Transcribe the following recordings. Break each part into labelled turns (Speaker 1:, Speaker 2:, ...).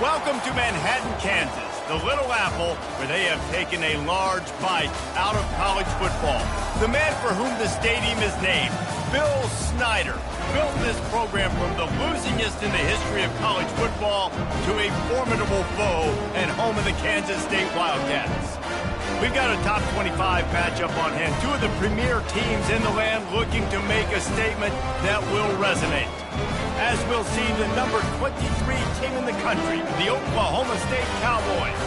Speaker 1: Welcome to Manhattan, Kansas, the Little Apple, where they have taken a large bite out of college football. The man for whom the stadium is named, Bill Snyder, built this program from the losingest in the history of college football to a formidable foe and home of the Kansas State Wildcats. We've got a top 25 matchup on hand. Two of the premier teams in the land looking to make a statement that will resonate. As we'll see, the number 23 team in the country, the Oklahoma State Cowboys,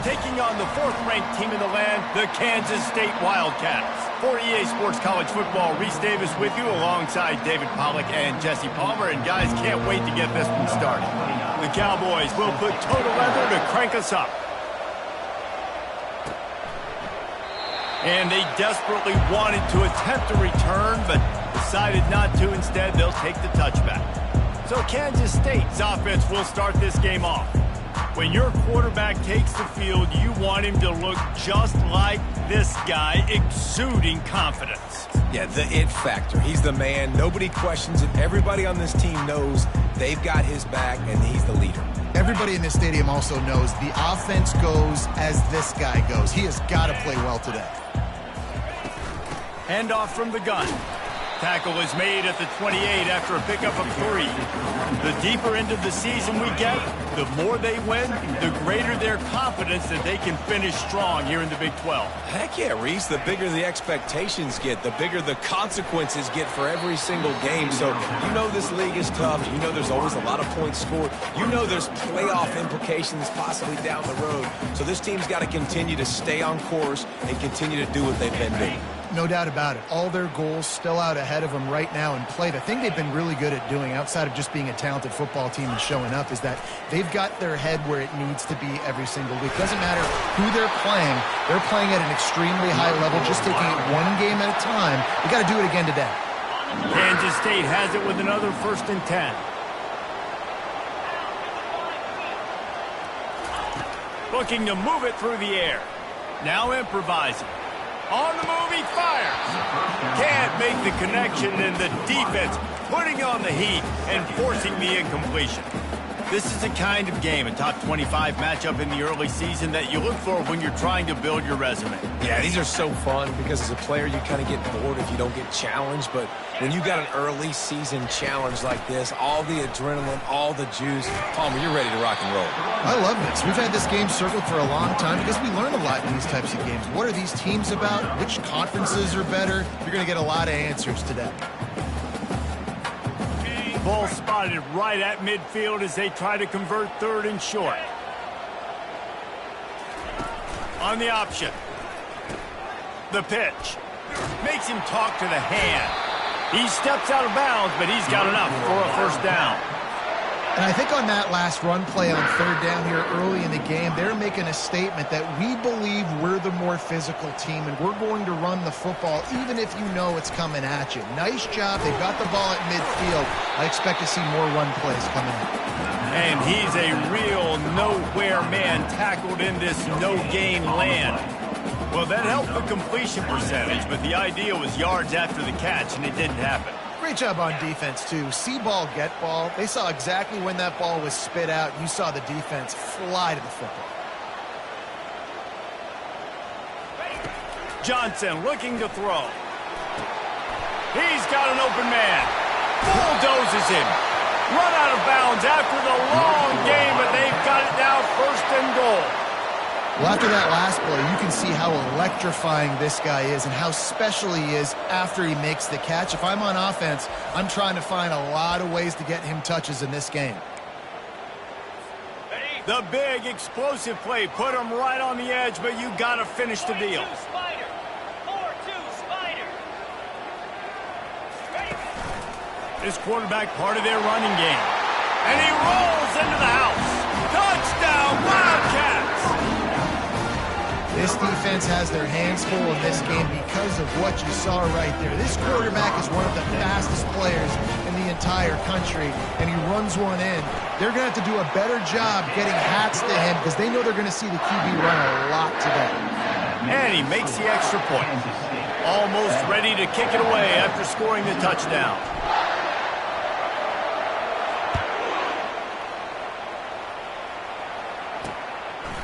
Speaker 1: taking on the fourth-ranked team in the land, the Kansas State Wildcats. For EA Sports College Football, Reese Davis with you alongside David Pollack and Jesse Palmer. And guys, can't wait to get this one started. The Cowboys will put total leather to crank us up. And they desperately wanted to attempt a return, but decided not to. Instead, they'll take the touchback. So Kansas State's offense will start this game off. When your quarterback takes the field, you want him to look just like this guy, exuding confidence.
Speaker 2: Yeah, the it factor. He's the man. Nobody questions it. Everybody on this team knows they've got his back, and he's the leader.
Speaker 3: Everybody in this stadium also knows the offense goes as this guy goes. He has got to play well today.
Speaker 1: Handoff from the gun. Tackle is made at the 28 after a pickup of 3. The deeper into the season we get, the more they win, the greater their confidence that they can finish strong here in the Big 12.
Speaker 2: Heck yeah, Reese. The bigger the expectations get, the bigger the consequences get for every single game. So you know this league is tough. You know there's always a lot of points scored. You know there's playoff implications possibly down the road. So this team's got to continue to stay on course and continue to do what they've been doing.
Speaker 3: No doubt about it. All their goals still out ahead of them right now in play. The thing they've been really good at doing, outside of just being a talented football team and showing up, is that they've got their head where it needs to be every single week. Doesn't matter who they're playing at an extremely high level, just taking it one game at a time. We got to do it again today.
Speaker 1: Kansas State has it with another 1st and 10. Looking to move it through the air. Now improvising. On the move, he fires. Can't make the connection, and the defense putting on the heat and forcing the incompletion. This is the kind of game, a top 25 matchup in the early season, that you look for when you're trying to build your resume.
Speaker 2: Yeah, these are so fun because as a player, you kind of get bored if you don't get challenged. But when you got an early season challenge like this, all the adrenaline, all the juice, Palmer, you're ready to rock and roll.
Speaker 3: I love this. We've had this game circled for a long time because we learn a lot in these types of games. What are these teams about? Which conferences are better? You're going to get a lot of answers today.
Speaker 1: Ball spotted right at midfield as they try to convert 3rd and short. On the option. The pitch. Makes him talk to the hand. He steps out of bounds, but he's got enough for a 1st down.
Speaker 3: And I think on that last run play on 3rd down here early in the game, they're making a statement that we believe we're the more physical team and we're going to run the football even if you know it's coming at you. Nice job. They've got the ball at midfield. I expect to see more run plays coming in.
Speaker 1: And he's a real nowhere man tackled in this no-gain land. Well, that helped the completion percentage, but the idea was yards after the catch, and it didn't happen.
Speaker 3: Great job on defense, too. See ball, get ball. They saw exactly when that ball was spit out. You saw the defense fly to the football.
Speaker 1: Johnson looking to throw. He's got an open man. Bulldozes him. Run out of bounds after the long game, but they've got it now 1st and goal.
Speaker 3: Well, after that last play, you can see how electrifying this guy is and how special he is after he makes the catch. If I'm on offense, I'm trying to find a lot of ways to get him touches in this game.
Speaker 1: The big explosive play put him right on the edge, but you got to finish the deal. This quarterback part of their running game. And he rolls into the house. Touchdown, Wildcats!
Speaker 3: This defense has their hands full in this game because of what you saw right there. This quarterback is one of the fastest players in the entire country, and he runs one in. They're going to have to do a better job getting hats to him because they know they're going to see the QB run a lot today.
Speaker 1: And he makes the extra point. Almost ready to kick it away after scoring the touchdown.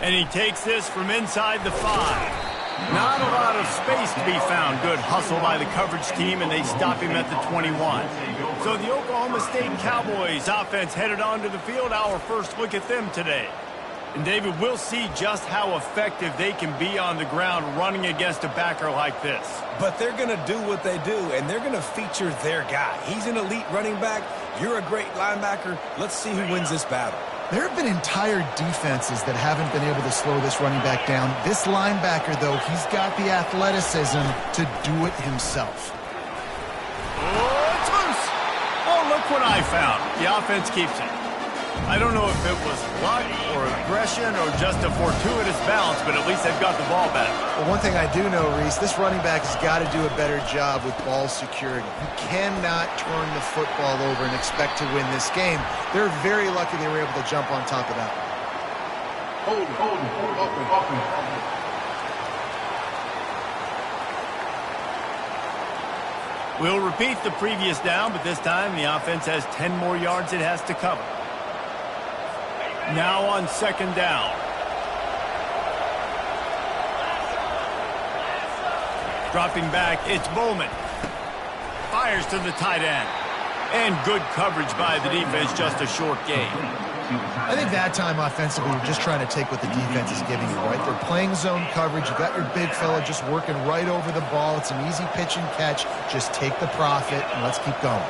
Speaker 1: And he takes this from inside the 5. Not a lot of space to be found. Good hustle by the coverage team, and they stop him at the 21. So the Oklahoma State Cowboys offense headed onto the field. Our first look at them today. And David, we'll see just how effective they can be on the ground running against a backer like this.
Speaker 2: But they're going to do what they do, and they're going to feature their guy. He's an elite running back. You're a great linebacker. Let's see who wins this battle.
Speaker 3: There have been entire defenses that haven't been able to slow this running back down. This linebacker, though, he's got the athleticism to do it himself.
Speaker 1: Oh, it's loose. Oh, look what I found. The offense keeps it. I don't know if it was luck or aggression or just a fortuitous bounce, but at least they've got the ball back.
Speaker 3: Well, one thing I do know, Reese, this running back has got to do a better job with ball security. You cannot turn the football over and expect to win this game. They're very lucky they were able to jump on top of that.
Speaker 4: Hold it.
Speaker 1: We'll repeat the previous down, but this time the offense has 10 more yards it has to cover. Now on second down. Dropping back, it's Bowman. Fires to the tight end. And good coverage by the defense, just a short gain.
Speaker 3: I think that time offensively, you're just trying to take what the defense is giving you, right? They're playing zone coverage. You got your big fella just working right over the ball. It's an easy pitch and catch. Just take the profit, and let's keep going.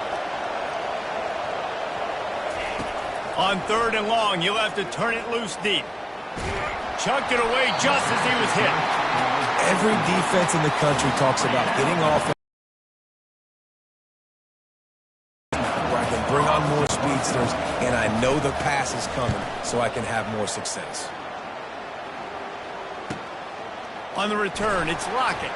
Speaker 1: On third and long, you'll have to turn it loose deep. Chucked it away just as he was hit.
Speaker 2: Every defense in the country talks about getting off where I can bring on more speedsters, and I know the pass is coming, so I can have more success.
Speaker 1: On the return, it's Lockett.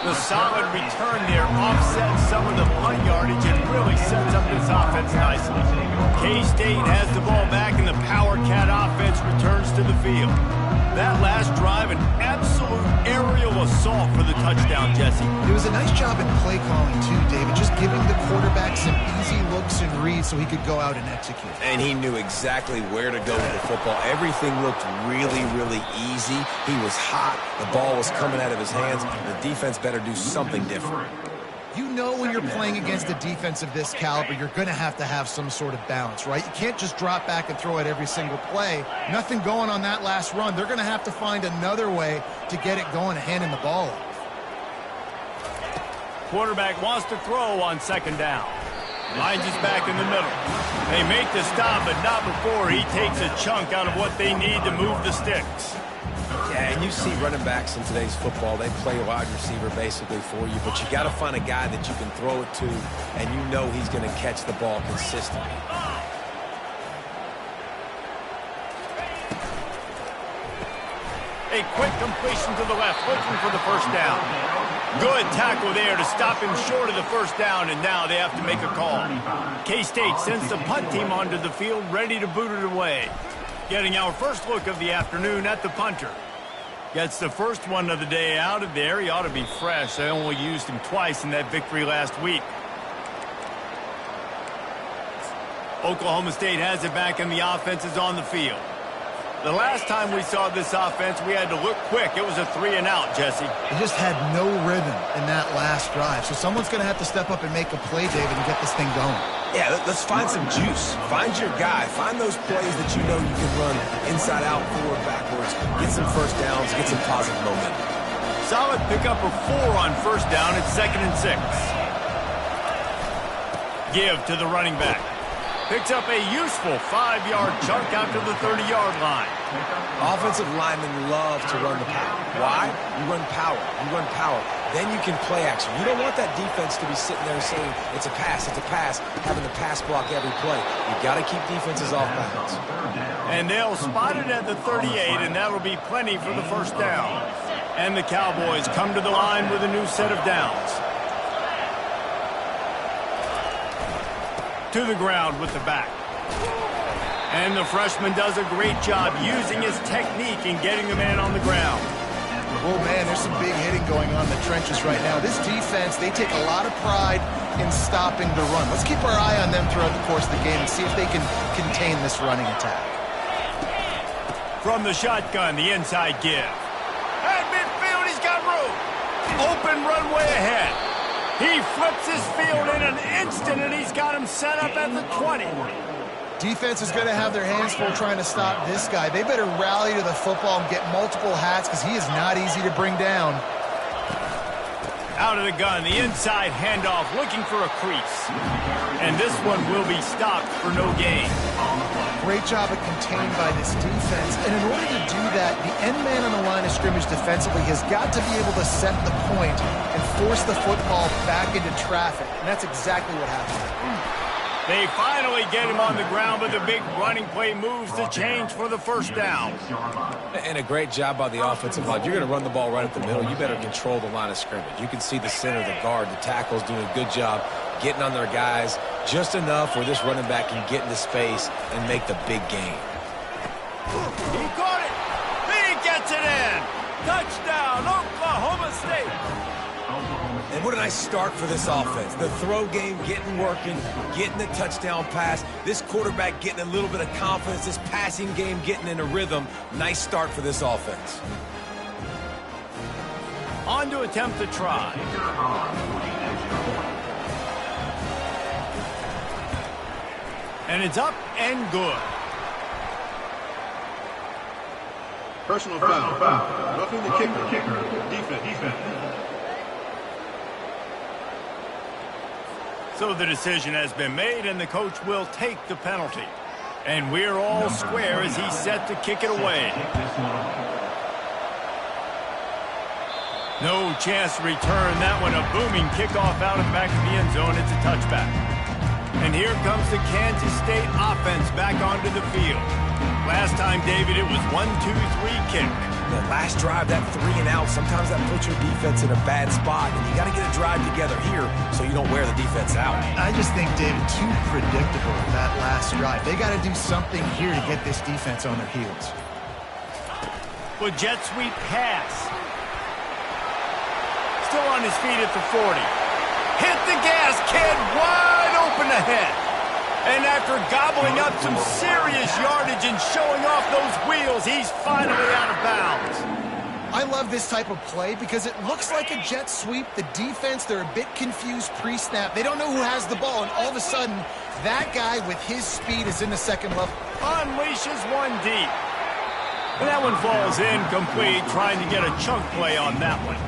Speaker 1: The solid return there offsets some of the punt yardage and really sets up this offense nicely. K-State has the ball back, and the Power Cat offense returns to the field. That last drive, an absolute aerial assault for the touchdown, Jesse.
Speaker 3: It was a nice job in play calling, too, David, just giving the quarterback some easy looks and reads so he could go out and execute.
Speaker 2: And he knew exactly where to go with the football. Everything looked really, really easy. He was hot. The ball was coming out of his hands. The defense better do something different.
Speaker 3: You know when you're playing against a defense of this caliber, you're going to have some sort of balance, right? You can't just drop back and throw it every single play. Nothing going on that last run. They're going to have to find another way to get it going and handing the ball off.
Speaker 1: Quarterback wants to throw on second down. Lines is back in the middle. They make the stop, but not before he takes a chunk out of what they need to move the sticks.
Speaker 2: Yeah, and you see running backs in today's football, they play wide receiver basically for you, but you got to find a guy that you can throw it to, and you know he's going to catch the ball consistently.
Speaker 1: A quick completion to the left, looking for the first down. Good tackle there to stop him short of the first down, and now they have to make a call. K-State sends the punt team onto the field, ready to boot it away. Getting our first look of the afternoon at the punter. Gets the first one of the day out of there. He ought to be fresh. They only used him twice in that victory last week. Oklahoma State has it back, and the offense is on the field. The last time we saw this offense, we had to look quick. It was a 3-and-out, Jesse.
Speaker 3: They just had no rhythm in that last drive. So someone's going to have to step up and make a play, David, and get this thing going.
Speaker 2: Yeah, let's find some juice. Find your guy. Find those plays that you know you can run inside out, forward, backwards. Get some first downs. Get some positive momentum.
Speaker 1: Solid pickup of 4 on first down. It's 2nd and 6. Give to the running back. Picks up a useful 5-yard chunk out to the 30-yard line.
Speaker 2: Offensive linemen love to run the power. Why? You run power. You run power. Then you can play action. You don't want that defense to be sitting there saying, it's a pass, having the pass block every play. You've got to keep defenses off balance.
Speaker 1: And they'll spot it at the 38, and that'll be plenty for the first down. And the Cowboys come to the line with a new set of downs. To the ground with the back. And the freshman does a great job using his technique and getting the man on the ground.
Speaker 3: Oh, man, there's some big hitting going on in the trenches right now. This defense, they take a lot of pride in stopping the run. Let's keep our eye on them throughout the course of the game and see if they can contain this running attack.
Speaker 1: From the shotgun, the inside give. At midfield, he's got room. Open runway ahead. He flips his field in an instant, and he's got him set up at the 20.
Speaker 3: Defense is going to have their hands full trying to stop this guy. They better rally to the football and get multiple hats because he is not easy to bring down.
Speaker 1: Out of the gun, the inside handoff, looking for a crease. And this one will be stopped for no gain.
Speaker 3: Great job of contained by this defense. And in order to do that, the end man on the line of scrimmage defensively has got to be able to set the point and force the football back into traffic. And that's exactly what happened.
Speaker 1: They finally get him on the ground, but the big running play moves the change for the first down.
Speaker 2: And a great job by the offensive line. You're going to run the ball right up the middle. You better control the line of scrimmage. You can see the center, the guard, the tackles doing a good job getting on their guys just enough where this running back can get into space and make the big gain.
Speaker 1: He got it. He gets it in. Touchdown, Oklahoma State.
Speaker 2: And what a nice start for this offense. The throw game getting working, getting the touchdown pass. This quarterback getting a little bit of confidence. This passing game getting in a rhythm. Nice start for this offense.
Speaker 1: On to attempt the try. And it's up and good.
Speaker 4: Personal foul. Roughing the kicker. Defense.
Speaker 1: So the decision has been made, and the coach will take the penalty. And we're all square as he's set to kick it away. No chance to return that one. A booming kickoff out of the back of the end zone. It's a touchback. And here comes the Kansas State offense back onto the field. Last time, David, it was 1-2-3 kick.
Speaker 2: The last drive, that 3 and out, sometimes that puts your defense in a bad spot, and you got to get a drive together here so you don't wear the defense out.
Speaker 3: I just think, David, too predictable that last drive. They got to do something here to get this defense on their heels.
Speaker 1: With jet sweep pass. Still on his feet at the 40. Hit the gas, kid, wide open ahead. And after gobbling up some serious yardage and showing off those wheels, he's finally out of bounds.
Speaker 3: I love this type of play because it looks like a jet sweep. The defense, they're a bit confused pre-snap. They don't know who has the ball, and all of a sudden, that guy with his speed is in the second level.
Speaker 1: Unleashes one deep. And that one falls incomplete, trying to get a chunk play on that one.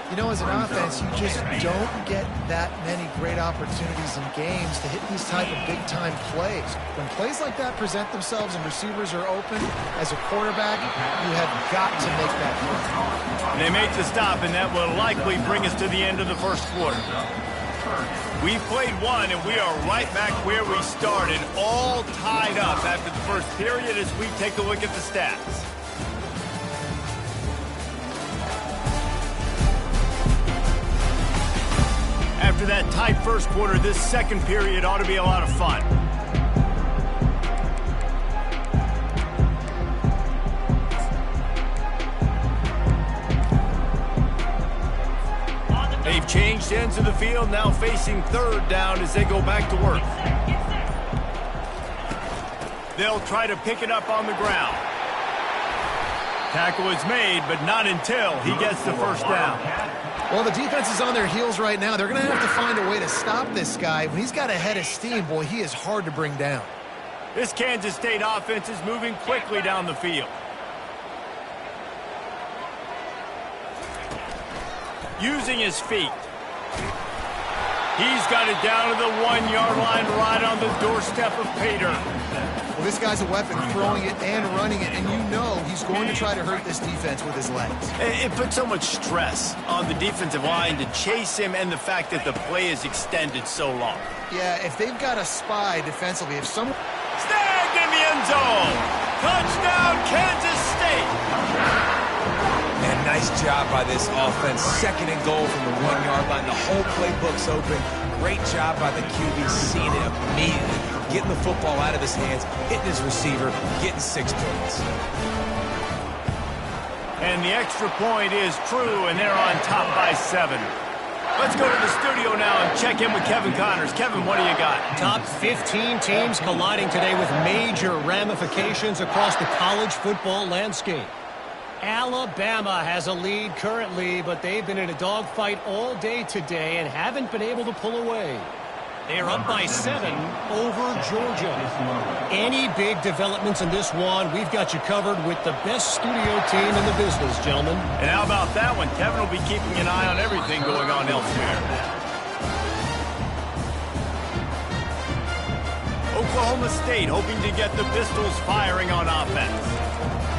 Speaker 3: You know, as an offense, you just don't get that many great opportunities in games to hit these type of big-time plays. When plays like that present themselves and receivers are open, as a quarterback, you have got to make that play.
Speaker 1: They make the stop, and that will likely bring us to the end of the first quarter. We've played one, and we are right back where we started, all tied up after the first period as we take a look at the stats. After that tight first quarter, this second period ought to be a lot of fun. They've changed ends of the field, now facing third down as they go back to work. They'll try to pick it up on the ground. Tackle is made, but not until he gets the first down.
Speaker 3: Well, the defense is on their heels right now. They're going to have to find a way to stop this guy. When he's got a head of steam, boy, he is hard to bring down.
Speaker 1: This Kansas State offense is moving quickly down the field. Using his feet. He's got it down to the 1-yard line right on the doorstep of Pater.
Speaker 3: Well, this guy's a weapon, throwing it and running it, and you know he's going to try to hurt this defense with his legs.
Speaker 1: It puts so much stress on the defensive line to chase him and the fact that the play is extended so long.
Speaker 3: Yeah, if they've got a spy defensively, if someone...
Speaker 1: Snagged in the end zone! Touchdown, Kansas State!
Speaker 2: And nice job by this offense. 2nd and goal from the 1-yard line. The whole playbook's open. Great job by the QB, seeing it immediately. Getting the football out of his hands, hitting his receiver, getting 6 points.
Speaker 1: And the extra point is true, and they're on top by 7. Let's go to the studio now and check in with Kevin Connors. Kevin, what do you got?
Speaker 5: Top 15 teams colliding today with major ramifications across the college football landscape. Alabama has a lead currently, but they've been in a dogfight all day today and haven't been able to pull away. They are up by 7 over Georgia. Any big developments in this one, we've got you covered with the best studio team in the business, gentlemen.
Speaker 1: And how about that one? Kevin will be keeping an eye on everything going on elsewhere. Oklahoma State hoping to get the Pistols firing on offense.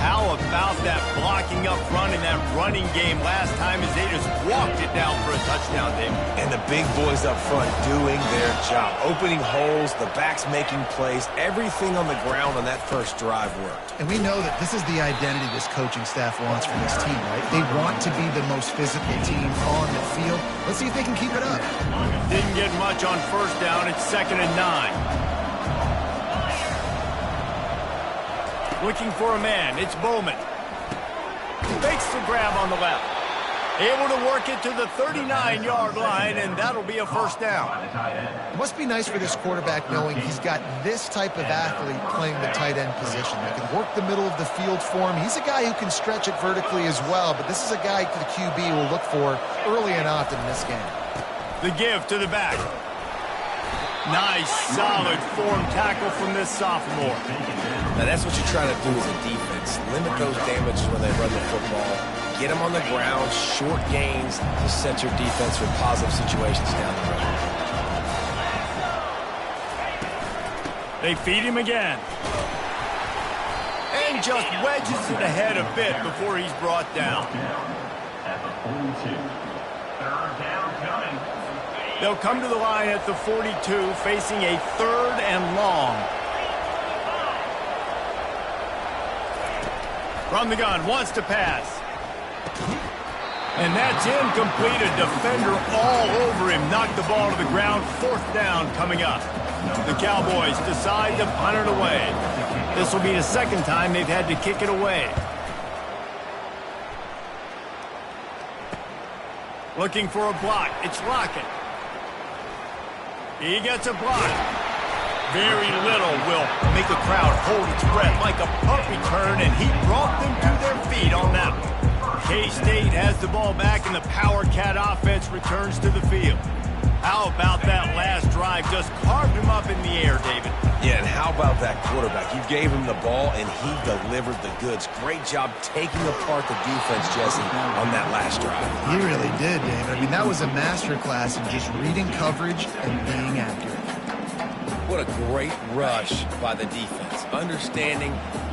Speaker 1: How about that blocking up front in that running game last time as they just walked it down for a touchdown, Dave?
Speaker 2: And the big boys up front doing their job. Opening holes, the backs making plays. Everything on the ground on that first drive worked.
Speaker 3: And we know that this is the identity this coaching staff wants from this team, right? They want to be the most physical team on the field. Let's see if they can keep it up.
Speaker 1: Didn't get much on first down. It's 2nd and 9. Looking for a man. It's Bowman. Fakes the grab on the left. Able to work it to the 39-yard line, and that'll be a first down.
Speaker 3: It must be nice for this quarterback knowing he's got this type of athlete playing the tight end position. They can work the middle of the field for him. He's a guy who can stretch it vertically as well, but this is a guy the QB will look for early and often in this game.
Speaker 1: The give to the back. Nice, solid form tackle from this sophomore.
Speaker 2: Now that's what you try to do as a defense. Limit those damages when they run the football. Get them on the ground, short gains to set your defense for positive situations down the road.
Speaker 1: They feed him again. And just wedges it ahead a bit before he's brought down. They'll come to the line at the 42, facing a 3rd and long. From the gun, wants to pass. And that's incomplete. A defender all over him. Knocked the ball to the ground. 4th down coming up. The Cowboys decide to punt it away. This will be the 2nd time they've had to kick it away. Looking for a block. It's Lockett. He gets a block. Very little will make a crowd hold its breath like a punt return, and he brought them to their feet on that one. K-State has the ball back, and the Power Cat offense returns to the field. How about that last drive? Just carved him up in the air, David.
Speaker 2: Yeah, and how about that quarterback? You gave him the ball, and he delivered the goods. Great job taking apart the defense, Jesse, on that last drive.
Speaker 3: He really did, David. I mean, that was a masterclass in just reading coverage and being accurate.
Speaker 2: What a great rush by the defense. Understanding,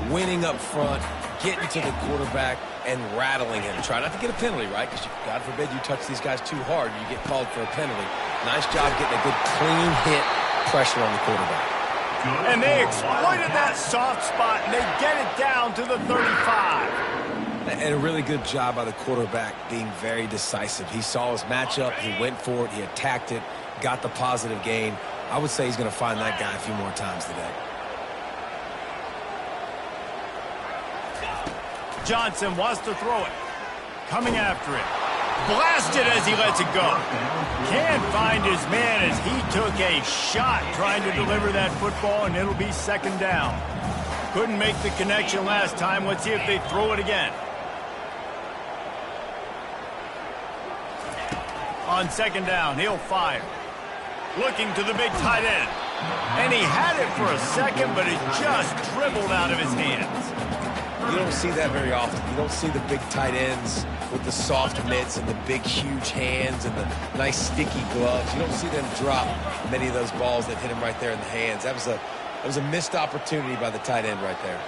Speaker 2: winning up front, getting to the quarterback, and rattling him. Try not to get a penalty, right? Because, God forbid, you touch these guys too hard, you get called for a penalty. Nice job getting a good clean hit, pressure on the quarterback.
Speaker 1: And they exploited that soft spot, and they get it down to the 35.
Speaker 2: And a really good job by the quarterback being very decisive. He saw his matchup, he went for it, he attacked it, got the positive gain. I would say he's going to find that guy a few more times today.
Speaker 1: Johnson wants to throw it. Coming after it. Blasted as he lets it go. Can't find his man as he took a shot trying to deliver that football, and it'll be 2nd down. Couldn't make the connection last time. Let's see if they throw it again. On 2nd down, he'll fire. Looking to the big tight end. And he had it for a second, but it just dribbled out of his hands.
Speaker 2: You don't see that very often. You don't see the big tight ends with the soft mitts and the big, huge hands and the nice, sticky gloves. You don't see them drop many of those balls that hit him right there in the hands. That was a missed opportunity by the tight end right there.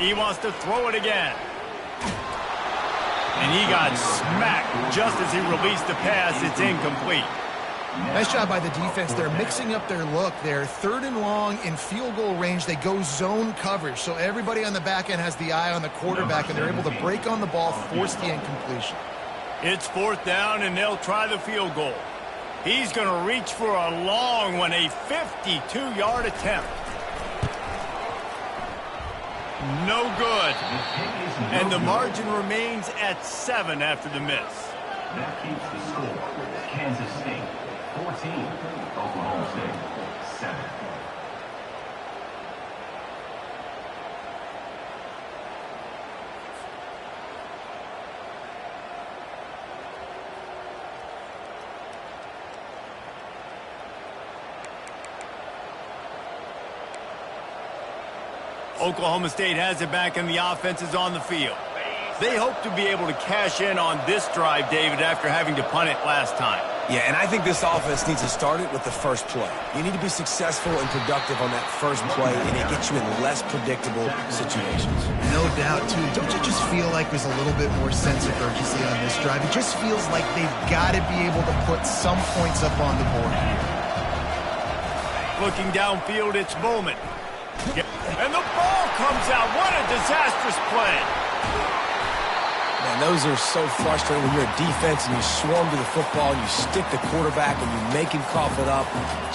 Speaker 1: He wants to throw it again. And he got smacked just as he released the pass. It's incomplete.
Speaker 3: Nice job by the defense. They're mixing up their look. They're 3rd and long in field goal range. They go zone coverage, so everybody on the back end has the eye on the quarterback, and they're able to break on the ball, force the incompletion.
Speaker 1: It's 4th down, and they'll try the field goal. He's going to reach for a long one, a 52-yard attempt. No good. And the margin remains at 7 after the miss.
Speaker 6: That keeps the score. Kansas State 14, Oklahoma State 7.
Speaker 1: Oklahoma State has it back and the offense is on the field. They hope to be able to cash in on this drive, David, after having to punt it last time.
Speaker 2: Yeah, and I think this offense needs to start it with the first play. You need to be successful and productive on that first play, and it gets you in less predictable situations.
Speaker 3: No doubt, too. Don't you just feel like there's a little bit more sense of urgency on this drive? It just feels like they've got to be able to put some points up on the board here.
Speaker 1: Looking downfield, it's Bowman. And the ball comes out. What a disastrous play.
Speaker 2: Man, those are so frustrating when you're a defense and you swarm to the football, you stick the quarterback and you make him cough it up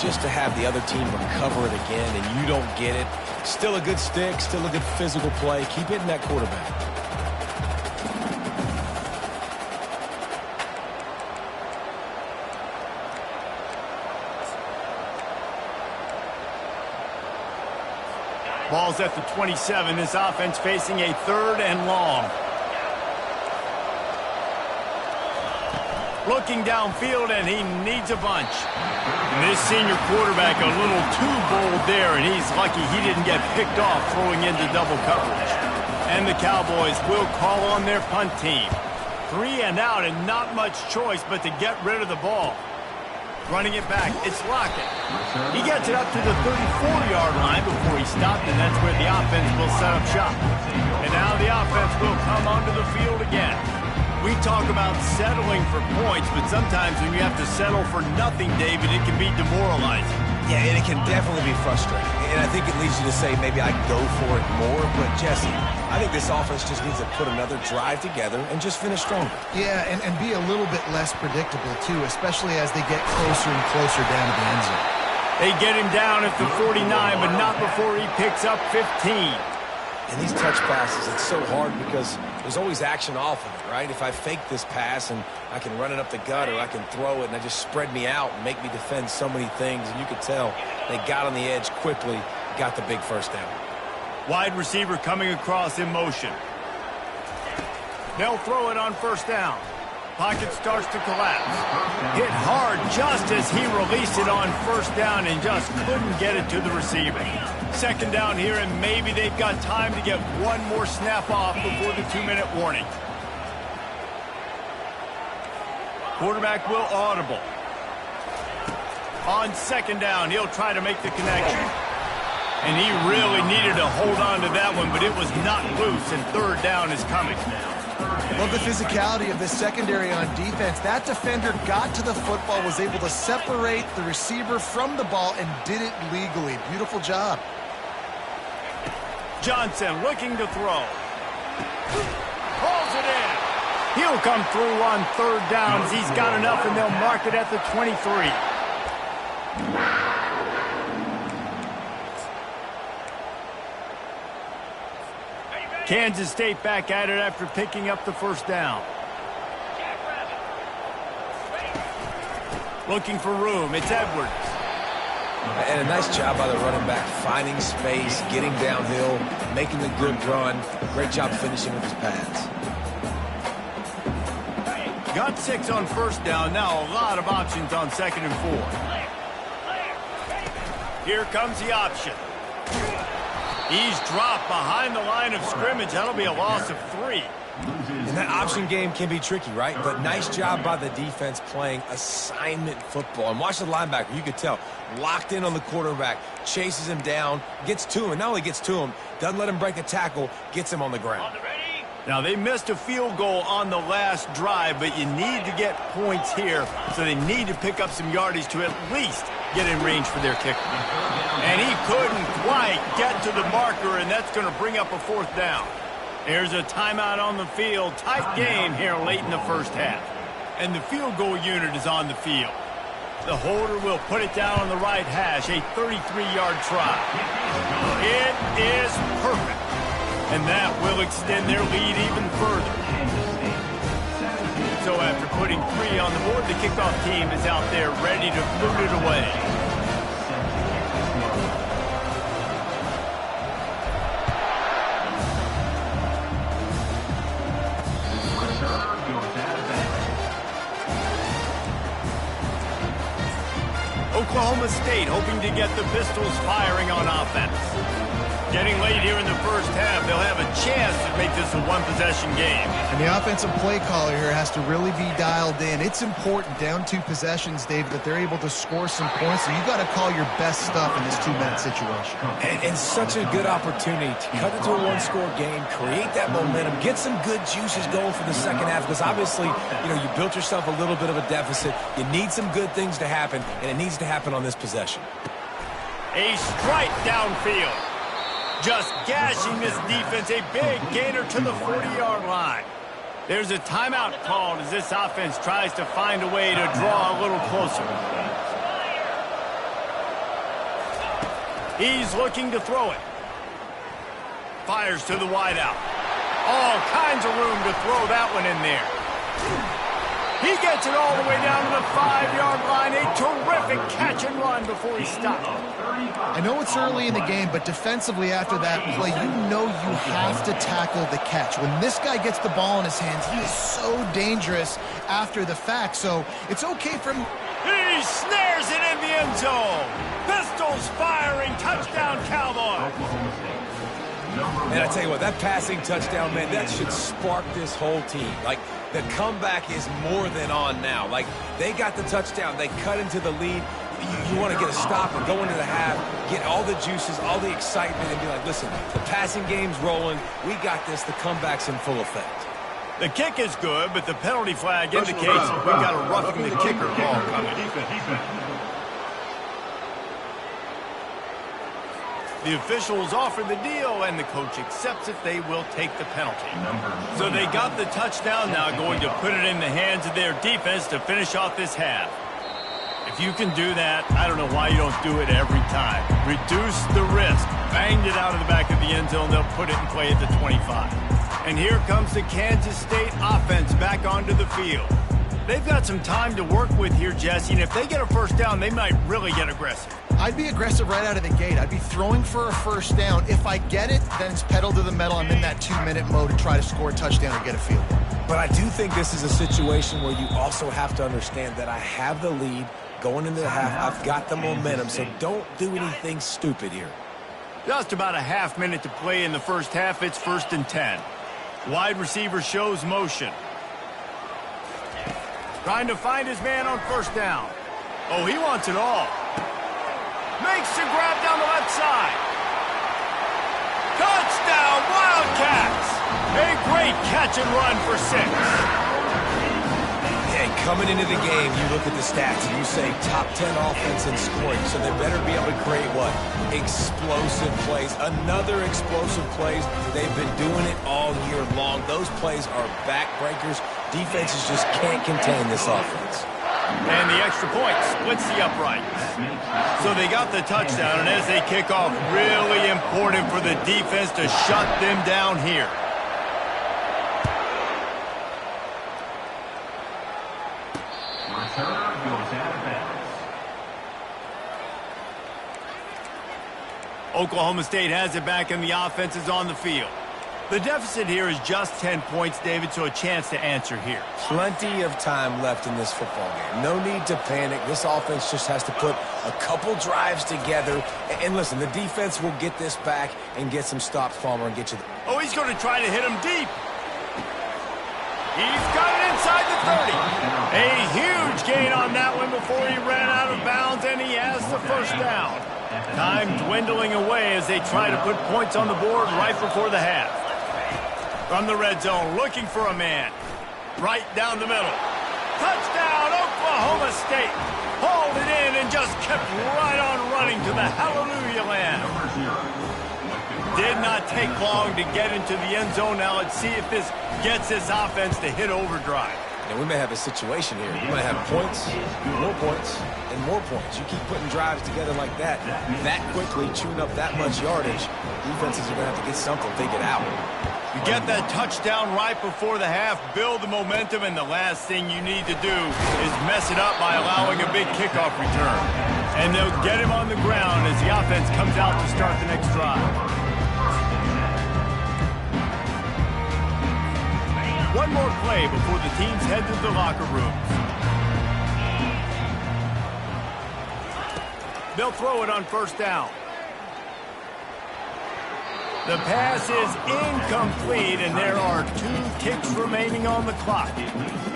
Speaker 2: just to have the other team recover it again and you don't get it. Still a good stick, still a good physical play. Keep hitting that quarterback.
Speaker 1: Ball's at the 27. This offense facing a 3rd and long. Looking downfield, and he needs a bunch. And this senior quarterback a little too bold there, and he's lucky he didn't get picked off throwing into double coverage. And the Cowboys will call on their punt team. 3 and out, and not much choice but to get rid of the ball. Running it back, it's Lockett. He gets it up to the 34-yard line before he stopped, and that's where the offense will set up shop. And now the offense will come onto the field again. We talk about settling for points, but sometimes when you have to settle for nothing, David, it can be demoralizing.
Speaker 2: Yeah, and it can definitely be frustrating. And I think it leads you to say maybe I go for it more. But, Jesse, I think this offense just needs to put another drive together and just finish stronger.
Speaker 3: Yeah, and be a little bit less predictable, too, especially as they get closer and closer down to the end zone.
Speaker 1: They get him down at the 49, but not before he picks up 15.
Speaker 2: And these touch passes, it's so hard because there's always action off of it, right? If I fake this pass and I can run it up the gut or I can throw it and I just spread me out and make me defend so many things, and you could tell they got on the edge quickly, got the big first down.
Speaker 1: Wide receiver coming across in motion. They'll throw it on first down. Pocket starts to collapse. Hit hard just as he released it on first down and just couldn't get it to the receiver. Second down here, and maybe they've got time to get one more snap off before the 2-minute warning. Quarterback will audible. On second down, he'll try to make the connection. And he really needed to hold on to that one, but it was not loose, and third down is coming.
Speaker 3: Love the physicality of this secondary on defense. That defender got to the football, was able to separate the receiver from the ball, and did it legally. Beautiful job.
Speaker 1: Johnson looking to throw. Pulls it in. He'll come through on third downs. He's got enough, and they'll mark it at the 23. Kansas State back at it after picking up the first down. Looking for room. It's Edwards.
Speaker 2: And a nice job by the running back, finding space, getting downhill, making a good run. Great job finishing with his pads.
Speaker 1: Got 6 on first down. Now a lot of options on 2nd and 4. Here comes the option. He's dropped behind the line of scrimmage. That'll be a loss of 3.
Speaker 2: And that option game can be tricky, right? But nice job by the defense playing assignment football. And watch the linebacker. You could tell. Locked in on the quarterback. Chases him down. Gets to him. And not only gets to him, doesn't let him break a tackle. Gets him on the ground.
Speaker 1: Now, they missed a field goal on the last drive, but you need to get points here, so they need to pick up some yardage to at least get in range for their kicker. And he couldn't quite get to the marker, and that's going to bring up a 4th down. There's a timeout on the field. Tight game here late in the first half. And the field goal unit is on the field. The holder will put it down on the right hash, a 33-yard try. It is perfect. And that will extend their lead even further. So after putting 3 on the board, the kickoff team is out there ready to boot it away. Oklahoma State hoping to get the Pistols firing on offense. Getting late here in the first half, they'll have a chance to make this a one-possession game.
Speaker 3: And the offensive play caller here has to really be dialed in. It's important, down 2 possessions, Dave, that they're able to score some points. So you've got to call your best stuff in this 2-minute situation.
Speaker 2: And such a good opportunity to cut into a one-score game, create that momentum, get some good juices going for the second half. Because obviously, you built yourself a little bit of a deficit. You need some good things to happen, and it needs to happen on this possession.
Speaker 1: A strike downfield. Just gashing this defense, a big gainer to the 40-yard line. There's a timeout called as this offense tries to find a way to draw a little closer. He's looking to throw it. Fires to the wideout. All kinds of room to throw that one in there. He gets it all the way down to the 5-yard line. A terrific catch and run before he stopped.
Speaker 3: I know it's early in the game, but defensively after that play, you know you have to tackle the catch. When this guy gets the ball in his hands, he is so dangerous after the fact. So it's okay for him.
Speaker 1: He snares it in the end zone. Pistols firing. Touchdown, Cowboys.
Speaker 2: And I tell you what, that passing touchdown, man, that should spark this whole team. Like, the comeback is more than on now. Like, they got the touchdown. They cut into the lead. You want to get a stop and go into the half, get all the juices, all the excitement, and be like, listen, the passing game's rolling. We got this. The comeback's in full effect.
Speaker 1: The kick is good, but the penalty flag indicates we've got a roughing the kicker call coming. The officials offer the deal, and the coach accepts it. They will take the penalty. So they got the touchdown, now going to put it in the hands of their defense to finish off this half. If you can do that, I don't know why you don't do it every time. Reduce the risk. Banged it out of the back of the end zone. They'll put it in play at the 25. And here comes the Kansas State offense back onto the field. They've got some time to work with here, Jesse, and if they get a first down, they might really get aggressive.
Speaker 3: I'd be aggressive right out of the gate. I'd be throwing for a first down. If I get it, then it's pedal to the metal. I'm in that 2-minute mode to try to score a touchdown or get a field goal.
Speaker 2: But I do think this is a situation where you also have to understand that I have the lead going into the half. I've got the momentum, so don't do anything stupid here.
Speaker 1: Just about a half minute to play in the first half. It's 1st and 10. Wide receiver shows motion. Trying to find his man on first down. Oh, he wants it all. Makes the grab down the left side. Touchdown, Wildcats! A great catch and run for 6.
Speaker 2: And coming into the game, you look at the stats and you say top 10 offense in scoring, so they better be able to create what? Explosive plays. Another explosive plays. They've been doing it all year long. Those plays are backbreakers. Defenses just can't contain this offense.
Speaker 1: And the extra point splits the uprights. So they got the touchdown, and as they kick off, really important for the defense to shut them down here. Oklahoma State has it back, and the offense is on the field. The deficit here is just 10 points, David, so a chance to answer here.
Speaker 2: Plenty of time left in this football game. No need to panic. This offense just has to put a couple drives together. And listen, the defense will get this back and get some stops, Palmer, and get you.
Speaker 1: Oh, he's going to try to hit him deep. He's got it inside the 30. A huge gain on that one before he ran out of bounds, and he has the first down. Time dwindling away as they try to put points on the board right before the half. From the red zone, looking for a man. Right down the middle. Touchdown, Oklahoma State. Hauled it in and just kept right on running to the hallelujah land. Did not take long to get into the end zone. Now let's see if this gets this offense to hit overdrive.
Speaker 2: And we may have a situation here. We might have points, and more points. You keep putting drives together like that quickly, chewing up that much yardage, defenses are going to have to get something figured out.
Speaker 1: You get that touchdown right before the half, build the momentum, and the last thing you need to do is mess it up by allowing a big kickoff return. And they'll get him on the ground as the offense comes out to start the next drive. One more play before the teams head to the locker rooms. They'll throw it on first down. The pass is incomplete, and there are 2 kicks remaining on the clock.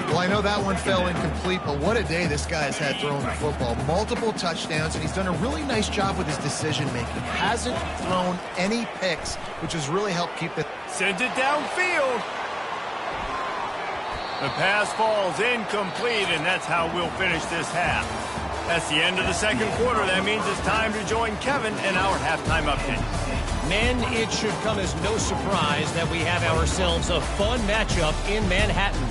Speaker 3: Well, I know that one fell incomplete, but what a day this guy's had throwing the football. Multiple touchdowns, and he's done a really nice job with his decision-making. Hasn't thrown any picks, which has really helped keep the...
Speaker 1: Sends it downfield. The pass falls incomplete, and that's how we'll finish this half. That's the end of the second quarter. That means it's time to join Kevin and our halftime update.
Speaker 5: Men, it should come as no surprise that we have ourselves a fun matchup in Manhattan.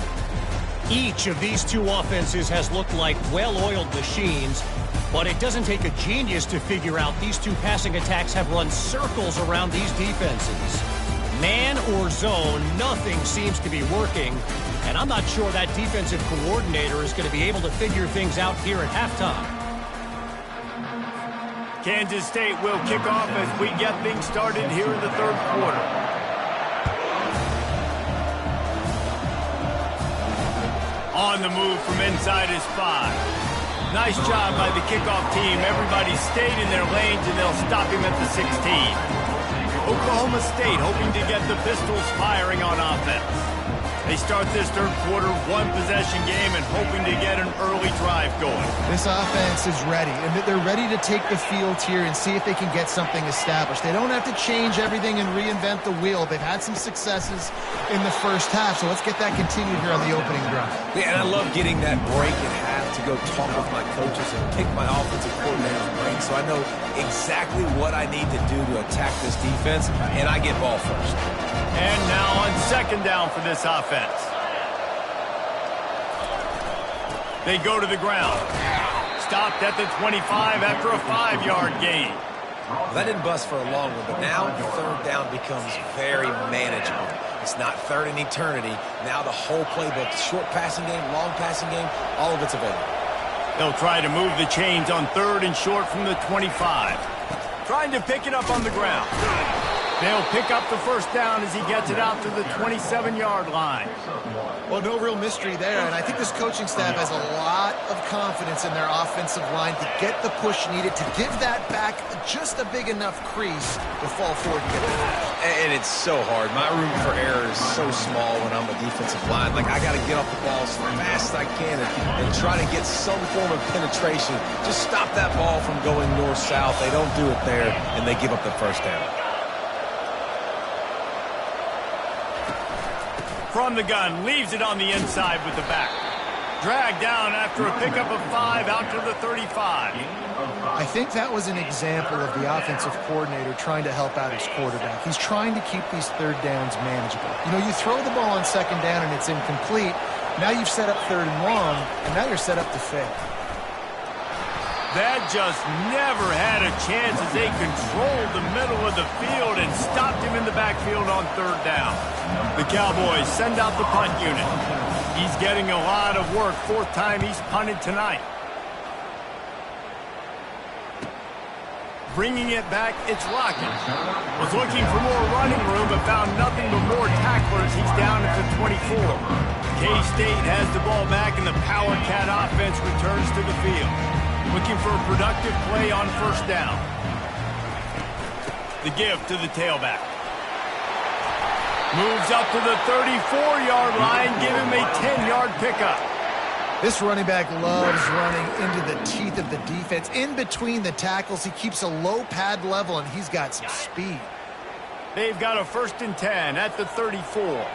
Speaker 5: Each of these two offenses has looked like well-oiled machines, but it doesn't take a genius to figure out these two passing attacks have run circles around these defenses. Man or zone, nothing seems to be working, and I'm not sure that defensive coordinator is going to be able to figure things out here at halftime.
Speaker 1: Kansas State will kick off as we get things started here in the third quarter. On the move from inside is 5. Nice job by the kickoff team. Everybody stayed in their lanes, and they'll stop him at the 16. Oklahoma State hoping to get the Pistols firing on offense. They start this third quarter one-possession game and hoping to get an early drive going.
Speaker 3: This offense is ready, and they're ready to take the field here and see if they can get something established. They don't have to change everything and reinvent the wheel. They've had some successes in the first half, so let's get that continued here on the opening drive.
Speaker 2: Yeah, and I love getting that break at half to go talk with my coaches and pick my offensive coordinator's brain so I know exactly what I need to do to attack this defense, and I get ball first.
Speaker 1: And now on second down for this offense. They go to the ground. Stopped at the 25 after a 5-yard gain.
Speaker 2: Well, that didn't bust for a long one, but now third down becomes very manageable. It's not third in eternity. Now the whole playbook, short passing game, long passing game, all of it's available.
Speaker 1: They'll try to move the chains on third and short from the 25. Trying to pick it up on the ground. They'll pick up the first down as he gets it out to the 27-yard line.
Speaker 3: Well, no real mystery there, and I think this coaching staff has a lot of confidence in their offensive line to get the push needed, to give that back just a big enough crease to fall forward and get the push.
Speaker 2: And it's so hard. My room for error is so small when I'm a defensive line. Like, I got to get off the ball as fast as I can and try to get some form of penetration. Just stop that ball from going north-south. They don't do it there, and they give up the first down.
Speaker 1: From the gun, leaves it on the inside with the back. Dragged down after a pickup of 5 out to the 35.
Speaker 3: I think that was an example of the offensive coordinator trying to help out his quarterback. He's trying to keep these third downs manageable. You know, you throw the ball on second down and it's incomplete. Now you've set up third and long, and now you're set up to fail.
Speaker 1: That just never had a chance as they controlled the middle of the field and stopped him in the backfield on third down. The Cowboys send out the punt unit. He's getting a lot of work. 4th time he's punted tonight. Bringing it back, it's Lockett. Was looking for more running room but found nothing but more tacklers. He's down at the 24. K-State has the ball back and the Power Cat offense returns to the field. Looking for a productive play on first down. The give to the tailback. Moves up to the 34-yard line, give him a 10-yard pickup.
Speaker 3: This running back loves running into the teeth of the defense. In between the tackles, he keeps a low pad level, and he's got some speed.
Speaker 1: They've got a 1st and 10 at the 34.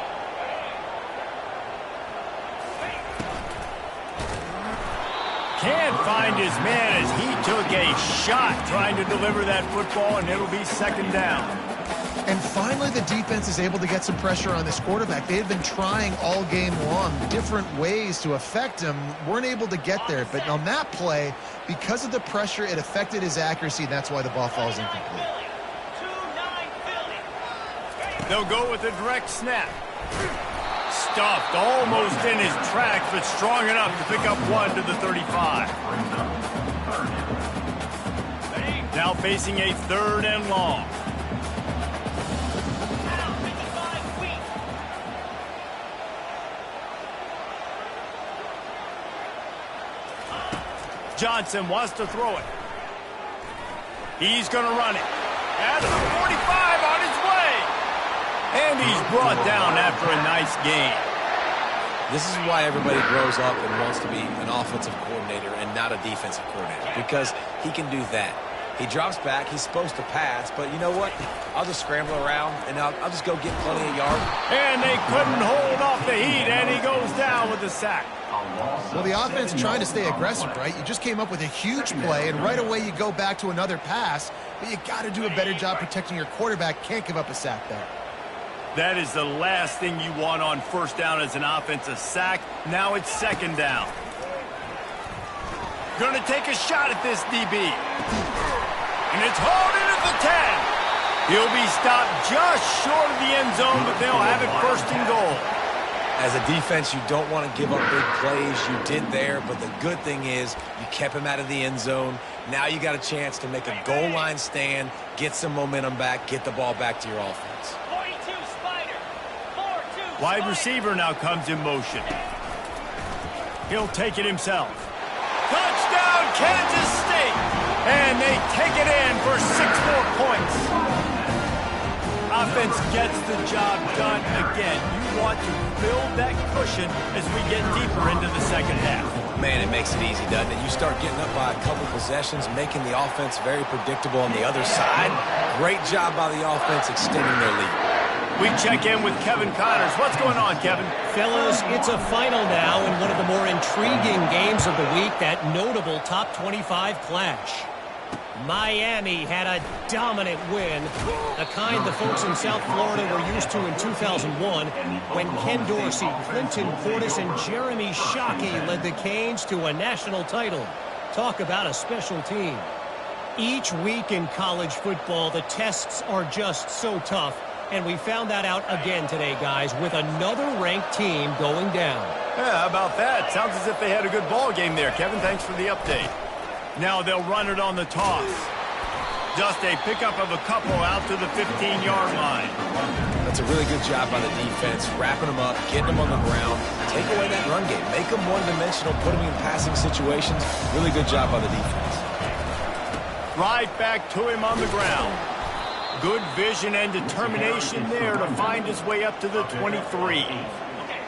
Speaker 1: Can't find his man as he took a shot trying to deliver that football, and it'll be 2nd down.
Speaker 3: And finally, the defense is able to get some pressure on this quarterback. They had been trying all game long, different ways to affect him, weren't able to get there. But on that play, because of the pressure, it affected his accuracy, and that's why the ball falls incomplete.
Speaker 1: They'll go with a direct snap. Stuffed almost in his tracks, but strong enough to pick up one to the 35. Now facing a 3rd and long. Johnson wants to throw it. He's going to run it. At the 45 on his way. And he's brought down after a nice gain.
Speaker 2: This is why everybody grows up and wants to be an offensive coordinator and not a defensive coordinator, because he can do that. He drops back. He's supposed to pass, but you know what? I'll just scramble around, and I'll just go get plenty of yards.
Speaker 1: And they couldn't hold off the heat, and he goes down with the sack.
Speaker 3: Well, the offense trying to stay aggressive, right? You just came up with a huge play, and right away you go back to another pass, but you got to do a better job protecting your quarterback. Can't give up a sack there.
Speaker 1: That is the last thing you want on 1st down as an offensive sack. Now it's 2nd down. Going to take a shot at this DB. And it's hauled in at the 10. He'll be stopped just short of the end zone, but they'll have it 1st and goal.
Speaker 2: As a defense, you don't want to give up big plays. You did there, but the good thing is you kept him out of the end zone. Now you got a chance to make a goal line stand, get some momentum back, get the ball back to your offense.
Speaker 1: Wide receiver now comes in motion. He'll take it himself. Touchdown, Kansas State! And they take it in for 6 more points. Offense gets the job done again. You want to build that cushion as we get deeper into the 2nd half.
Speaker 2: Man, it makes it easy, doesn't it? You start getting up by a couple possessions, making the offense very predictable on the other side. Great job by the offense extending their lead.
Speaker 1: We check in with Kevin Connors. What's going on, Kevin?
Speaker 5: Fellas, it's a final now in one of the more intriguing games of the week, that notable top 25 clash. Miami had a dominant win, the kind the folks in South Florida were used to in 2001 when Ken Dorsey, Clinton Portis, and Jeremy Shockey led the Canes to a national title. Talk about a special team. Each week in college football, the tests are just so tough. And we found that out again today, guys, with another ranked team going down.
Speaker 1: Yeah, how about that? Sounds as if they had a good ball game there, Kevin. Thanks for the update. Now they'll run it on the toss. Just a pickup of a couple out to the 15-yard line.
Speaker 2: That's a really good job by the defense, wrapping them up, getting them on the ground. Take away that run game. Make them one-dimensional, put them in passing situations. Really good job by the defense.
Speaker 1: Right back to him on the ground. Good vision and determination there to find his way up to the 23.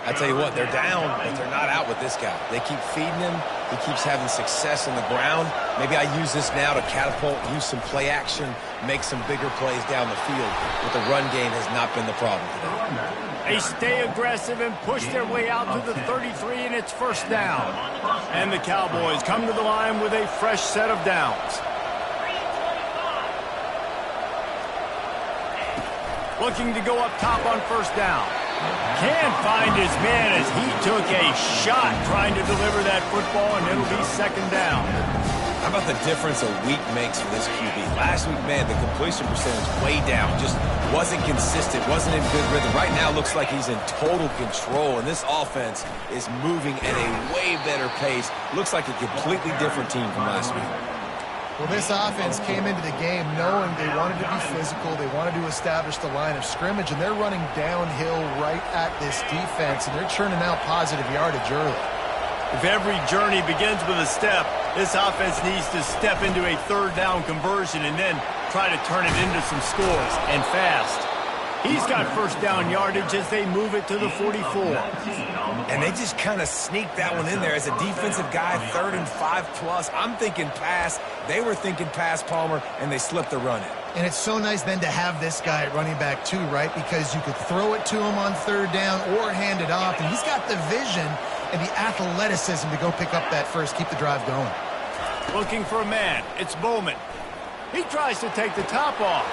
Speaker 2: I tell you what, they're down, but they're not out with this guy. They keep feeding him. He keeps having success on the ground. Maybe I use this now to catapult, use some play action, make some bigger plays down the field. But the run game has not been the problem today.
Speaker 1: They stay aggressive and push their way out to the 33, and it's 1st down. And the Cowboys come to the line with a fresh set of downs. Looking to go up top on 1st down. Can't find his man as he took a shot trying to deliver that football, and it'll be 2nd down.
Speaker 2: How about the difference a week makes for this QB? Last week, man, the completion percentage way down. Just wasn't consistent, wasn't in good rhythm. Right now, looks like he's in total control, and this offense is moving at a way better pace. Looks like a completely different team from last week.
Speaker 3: Well, this offense came into the game knowing they wanted to be physical, they wanted to establish the line of scrimmage, and they're running downhill right at this defense, and they're churning out positive yardage early.
Speaker 1: If every journey begins with a step, this offense needs to step into a 3rd down conversion and then try to turn it into some scores, and fast. He's got 1st down yardage as they move it to the 44.
Speaker 2: And they just kind of sneaked that one in there as a defensive guy, 3rd and 5+. I'm thinking pass. They were thinking pass, Palmer, and they slipped the run in.
Speaker 3: And it's so nice then to have this guy at running back too, right? Because you could throw it to him on 3rd down or hand it off. And he's got the vision and the athleticism to go pick up that first, keep the drive going.
Speaker 1: Looking for a man. It's Bowman. He tries to take the top off.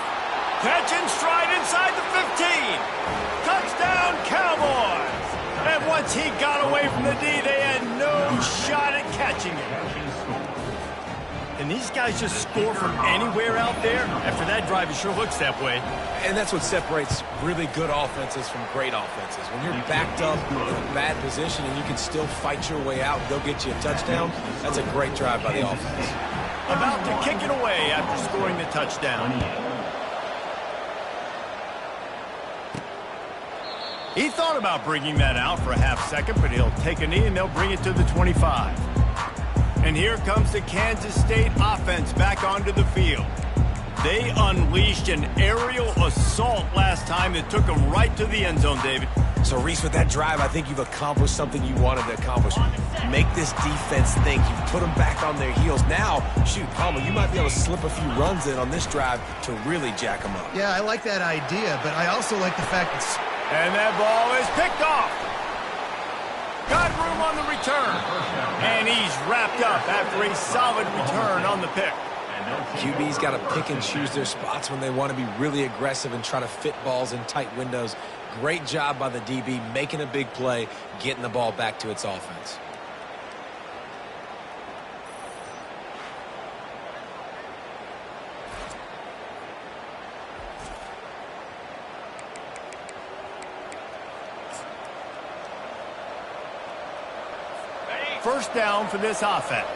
Speaker 1: Catching stride inside the 15. Touchdown, Cowboys. And once he got away from the D, they had no shot at catching him. And these guys just score from anywhere out there? After that drive, it sure looks that way.
Speaker 2: And that's what separates really good offenses from great offenses. When you're backed up in a bad position and you can still fight your way out and go get you a touchdown, that's a great drive by the offense.
Speaker 1: About to kick it away after scoring the touchdown. He thought about bringing that out for a half second, but he'll take a knee and they'll bring it to the 25. And here comes the Kansas State offense back onto the field. They unleashed an aerial assault last time that took them right to the end zone, David.
Speaker 2: So, Reese, with that drive, I think you've accomplished something you wanted to accomplish. Make this defense think. You've put them back on their heels. Now, shoot, Palmer, you might be able to slip a few runs in on this drive to really jack them up.
Speaker 3: Yeah, I like that idea, but I also like the fact that...
Speaker 1: And that ball is picked off. Got room on the return. And he's wrapped up after a solid return on the pick.
Speaker 2: QB's got to pick and choose their spots when they want to be really aggressive and try to fit balls in tight windows. Great job by the DB making a big play, getting the ball back to its offense.
Speaker 1: First down for this offense.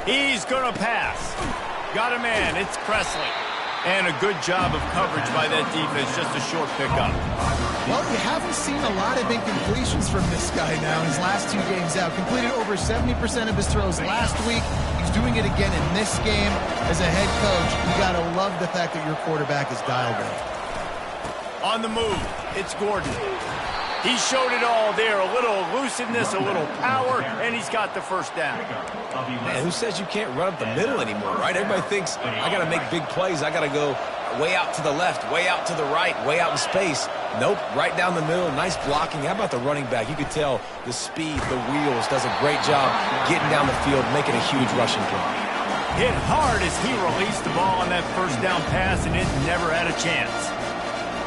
Speaker 1: He's going to pass. Got a man. It's Presley. And a good job of coverage by that defense. Just a short pickup.
Speaker 3: Well, you haven't seen a lot of incompletions from this guy now in his last 2 games out. Completed over 70% of his throws last week. He's doing it again in this game. As a head coach, you got to love the fact that your quarterback is dialed in.
Speaker 1: On the move, it's Gordon. He showed it all there. A little elusiveness, a little power, and he's got the first down.
Speaker 2: Man, who says you can't run up the middle anymore, right? Everybody thinks, I got to make big plays. I got to go way out to the left, way out to the right, way out in space. Nope, right down the middle. Nice blocking. How about the running back? You could tell the speed, the wheels, does a great job getting down the field, making a huge rushing play.
Speaker 1: Hit hard as he released the ball on that first down pass, and it never had a chance.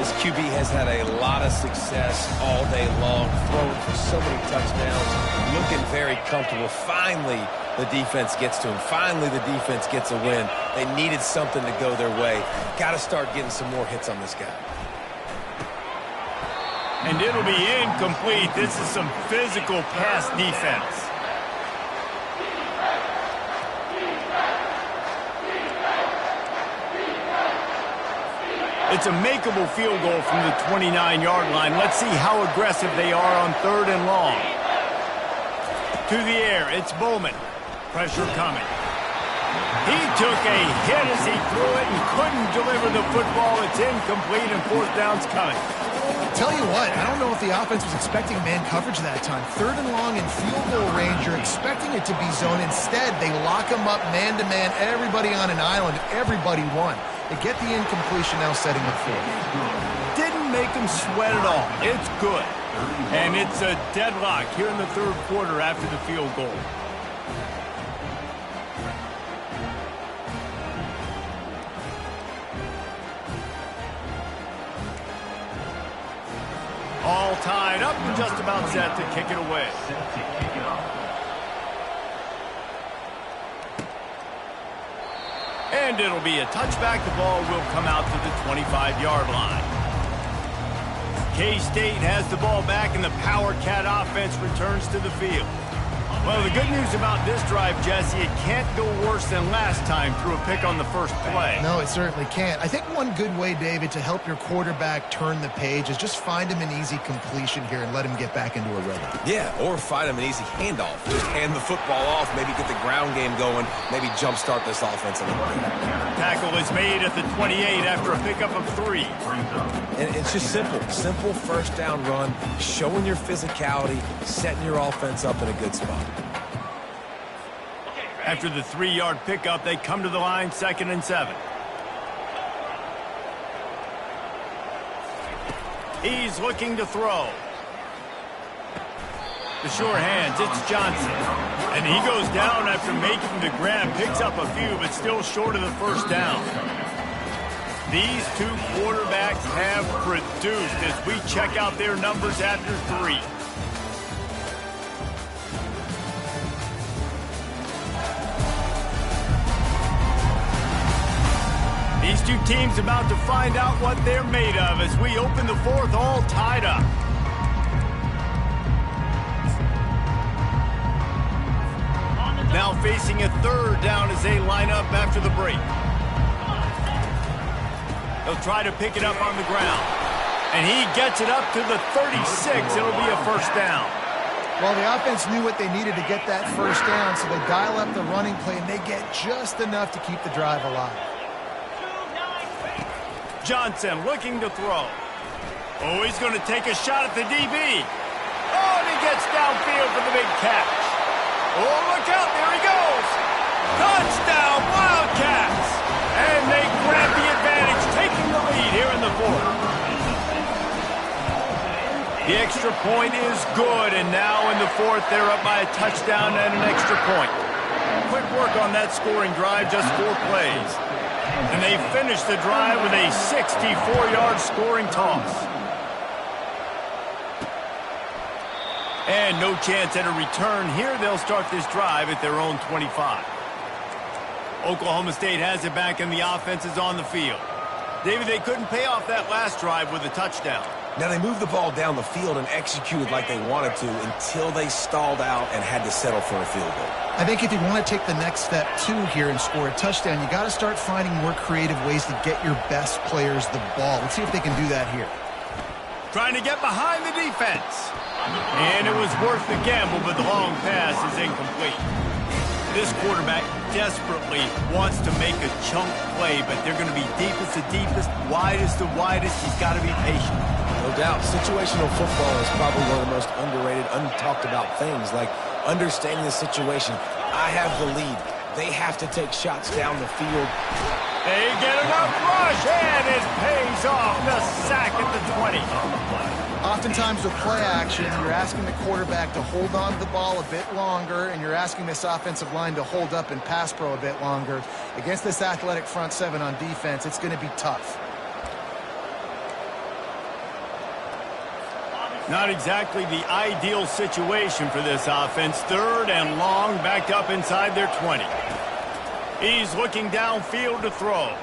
Speaker 2: This QB has had a lot of success all day long, throwing for so many touchdowns, looking very comfortable. Finally, the defense gets to him. Finally, the defense gets a win. They needed something to go their way. Got to start getting some more hits on this guy.
Speaker 1: And it'll be incomplete. This is some physical pass defense. It's a makeable field goal from the 29-yard line. Let's see how aggressive they are on 3rd and long. To the air, it's Bowman. Pressure coming. He took a hit as he threw it and couldn't deliver the football. It's incomplete and 4th down's coming.
Speaker 3: Tell you what, I don't know if the offense was expecting man coverage that time. 3rd and long in field goal range, you're expecting it to be zone. Instead, they lock him up man-to-man, everybody on an island, everybody won. They get the incompletion, now setting up 4th.
Speaker 1: Didn't make him sweat at all. It's good. And it's a deadlock here in the 3rd quarter after the field goal. All tied up and just about set to kick it away. And it'll be a touchback. The ball will come out to the 25-yard line. K-State has the ball back, and the Power Cat offense returns to the field. Well, the good news about this drive, Jesse, it can't go worse than last time through a pick on the first play.
Speaker 3: No, it certainly can't. I think one good way, David, to help your quarterback turn the page is just find him an easy completion here and let him get back into a rhythm.
Speaker 2: Yeah, or find him an easy handoff. Just hand the football off, maybe get the ground game going, maybe jumpstart this offense a little bit.
Speaker 1: Tackle is made at the 28 after a pickup of 3.
Speaker 2: And it's just simple. Simple first down run, showing your physicality, setting your offense up in a good spot.
Speaker 1: After the 3-yard pickup, they come to the line, 2nd and 7. He's looking to throw. The sure hands, it's Johnson. And he goes down after making the grab, picks up a few, but still short of the first down. These two quarterbacks have produced as we check out their numbers after 3. These two teams about to find out what they're made of as we open the 4th all tied up. Now facing a 3rd down as they line up after the break. They'll try to pick it up on the ground. And he gets it up to the 36. It'll be a first down.
Speaker 3: Well, the offense knew what they needed to get that first down, so they dial up the running play, and they get just enough to keep the drive alive.
Speaker 1: Johnson looking to throw. Oh, he's going to take a shot at the DB. Oh, and he gets downfield for the big catch. Oh, look out, there he goes. Touchdown, Wildcats. And they grab the advantage, taking the lead here in the 4th. The extra point is good, and now in the 4th, they're up by a touchdown and an extra point. Quick work on that scoring drive, just 4 plays. And they finish the drive with a 64-yard scoring toss. And no chance at a return here. They'll start this drive at their own 25. Oklahoma State has it back, and the offense is on the field. David, they couldn't pay off that last drive with a touchdown.
Speaker 2: Now, they moved the ball down the field and executed like they wanted to until they stalled out and had to settle for a field goal.
Speaker 3: I think if you want to take the next step, too, here and score a touchdown, you got to start finding more creative ways to get your best players the ball. Let's see if they can do that here.
Speaker 1: Trying to get behind the defense. And it was worth the gamble, but the long pass is incomplete. This quarterback desperately wants to make a chunk play, but they're going to be deepest to deepest, widest to widest. He's got to be patient.
Speaker 2: No doubt. Situational football is probably one of the most underrated, untalked about things, like understanding the situation. I have the lead. They have to take shots down the field.
Speaker 1: They get enough rush, and it pays off. The sack at the 20.
Speaker 3: Oftentimes with play action, you're asking the quarterback to hold on to the ball a bit longer, and you're asking this offensive line to hold up and pass pro a bit longer. Against this athletic front 7 on defense, it's going to be tough.
Speaker 1: Not exactly the ideal situation for this offense. 3rd and long, backed up inside their 20. He's looking downfield to throw.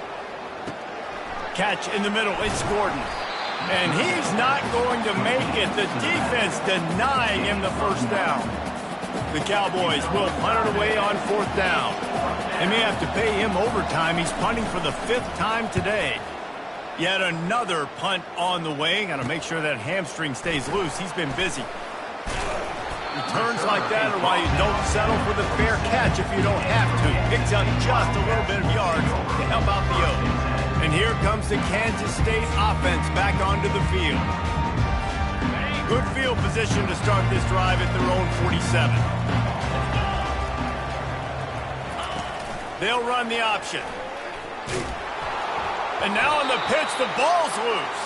Speaker 1: Catch in the middle, it's Gordon. And he's not going to make it. The defense denying him the first down. The Cowboys will punt it away on 4th down. They may have to pay him overtime. He's punting for the 5th time today. Yet another punt on the way. Got to make sure that hamstring stays loose. He's been busy. Returns like that are why you don't settle for the fair catch if you don't have to. Picks up just a little bit of yards to help out the O's. And here comes the Kansas State offense back onto the field. Good field position to start this drive at their own 47. They'll run the option. And now on the pitch, the ball's loose.